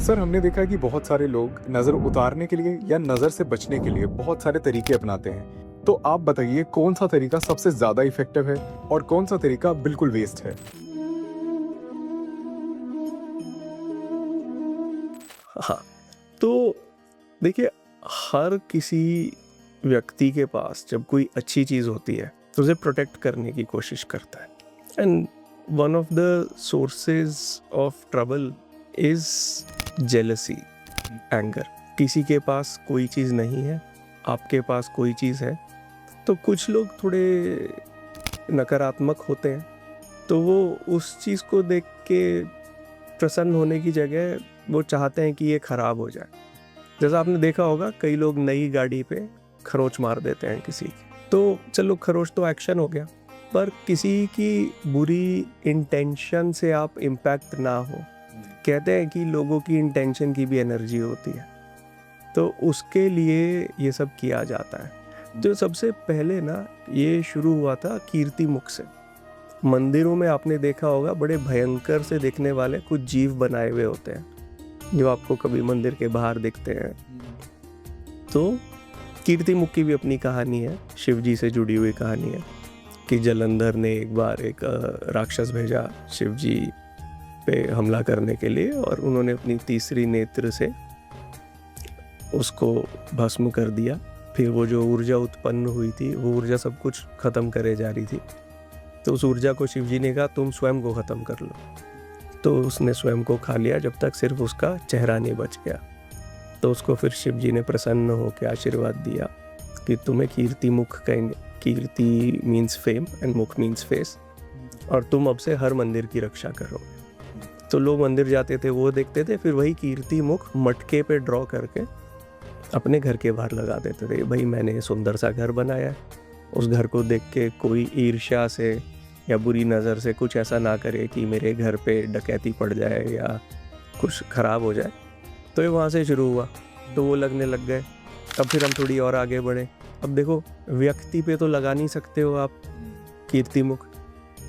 अक्सर हमने देखा है कि बहुत सारे लोग नज़र उतारने के लिए या नज़र से बचने के लिए बहुत सारे तरीके अपनाते हैं। तो आप बताइए कौन सा तरीका सबसे ज़्यादा इफेक्टिव है और कौन सा तरीका बिल्कुल वेस्ट है? हाँ, तो देखिए, हर किसी व्यक्ति के पास जब कोई अच्छी चीज़ होती है तो उसे प्रोटेक्ट करने की कोशिश करता है। And one of the sources of trouble is jealousy, anger. किसी के पास कोई चीज़ नहीं है, आपके पास कोई चीज़ है, तो कुछ लोग थोड़े नकारात्मक होते हैं, तो वो उस चीज़ को देख के प्रसन्न होने की जगह वो चाहते हैं कि ये ख़राब हो जाए। जैसा आपने देखा होगा, कई लोग नई गाड़ी पे खरोंच मार देते हैं किसी की, तो चलो खरोंच तो एक्शन हो गया, पर किसी की बुरी इंटेंशन से आप इम्पैक्ट ना हो। कहते हैं कि लोगों की इंटेंशन की भी एनर्जी होती है, तो उसके लिए ये सब किया जाता है। तो सबसे पहले ना ये शुरू हुआ था कीर्ति मुख से। मंदिरों में आपने देखा होगा, बड़े भयंकर से दिखने वाले कुछ जीव बनाए हुए होते हैं जो आपको कभी मंदिर के बाहर दिखते हैं। तो कीर्ति मुख की भी अपनी कहानी है, शिव जी से जुड़ी हुई कहानी है कि जलंधर ने एक बार एक राक्षस भेजा शिव जी पे हमला करने के लिए, और उन्होंने अपनी तीसरी नेत्र से उसको भस्म कर दिया। फिर वो जो ऊर्जा उत्पन्न हुई थी, वो ऊर्जा सब कुछ ख़त्म करे जा रही थी, तो उस ऊर्जा को शिव जी ने कहा तुम स्वयं को ख़त्म कर लो। तो उसने स्वयं को खा लिया, जब तक सिर्फ उसका चेहरा नहीं बच गया। तो उसको फिर शिव जी ने प्रसन्न होकर आशीर्वाद दिया कि तुम्हें कीर्ति मुख कहेंगे। कीर्ति मीन्स फेम एंड मुख मीन्स फेस, और तुम अब से हर मंदिर की रक्षा करोगे। तो लोग मंदिर जाते थे, वो देखते थे, फिर वही कीर्ति मुख मटके पे ड्रॉ करके अपने घर के बाहर लगा देते थे। भाई मैंने सुंदर सा घर बनाया है, उस घर को देख के कोई ईर्ष्या से या बुरी नज़र से कुछ ऐसा ना करे कि मेरे घर पे डकैती पड़ जाए या कुछ ख़राब हो जाए। तो ये वहाँ से शुरू हुआ, तो वो लगने लग गए। अब फिर हम थोड़ी और आगे बढ़े। अब देखो, व्यक्ति पे तो लगा नहीं सकते हो आप कीर्ति मुख,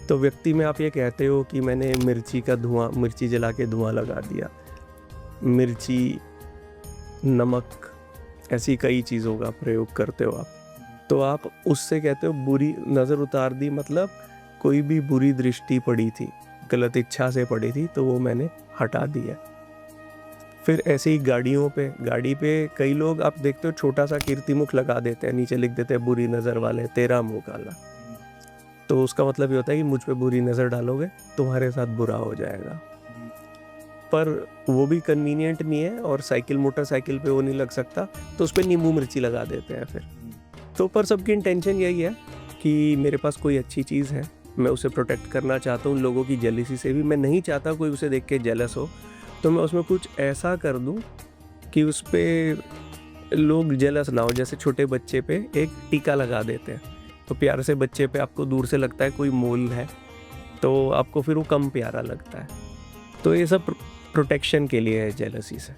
तो व्यक्ति में आप ये कहते हो कि मैंने मिर्ची जला के धुआं लगा दिया। मिर्ची, नमक, ऐसी कई चीज़ों का प्रयोग करते हो आप, तो आप उससे कहते हो बुरी नज़र उतार दी। मतलब कोई भी बुरी दृष्टि पड़ी थी, गलत इच्छा से पड़ी थी, तो वो मैंने हटा दिया। फिर ऐसे ही गाड़ी पे कई लोग आप देखते हो छोटा सा कीर्ति मुख लगा देते हैं, नीचे लिख देते हैं बुरी नज़र वाले तेरा मुँह काला। तो उसका मतलब ये होता है कि मुझ पे बुरी नज़र डालोगे तुम्हारे साथ बुरा हो जाएगा। पर वो भी कन्वीनियंट नहीं है, और मोटरसाइकिल पे वो नहीं लग सकता, तो उस पर नींबू मिर्ची लगा देते हैं फिर। तो पर सबकी इंटेंशन यही है कि मेरे पास कोई अच्छी चीज़ है, मैं उसे प्रोटेक्ट करना चाहता हूँ। लोगों की जेलसी से भी मैं नहीं चाहता कोई उसे देख के जेलस हो, तो मैं उसमें कुछ ऐसा कर दूँ कि उस पर लोग जेलस ना हो। जैसे छोटे बच्चे पे एक टीका लगा देते हैं, तो प्यारे से बच्चे पे आपको दूर से लगता है कोई मोल है, तो आपको फिर वो कम प्यारा लगता है। तो ये सब प्रोटेक्शन के लिए है जेलसी से।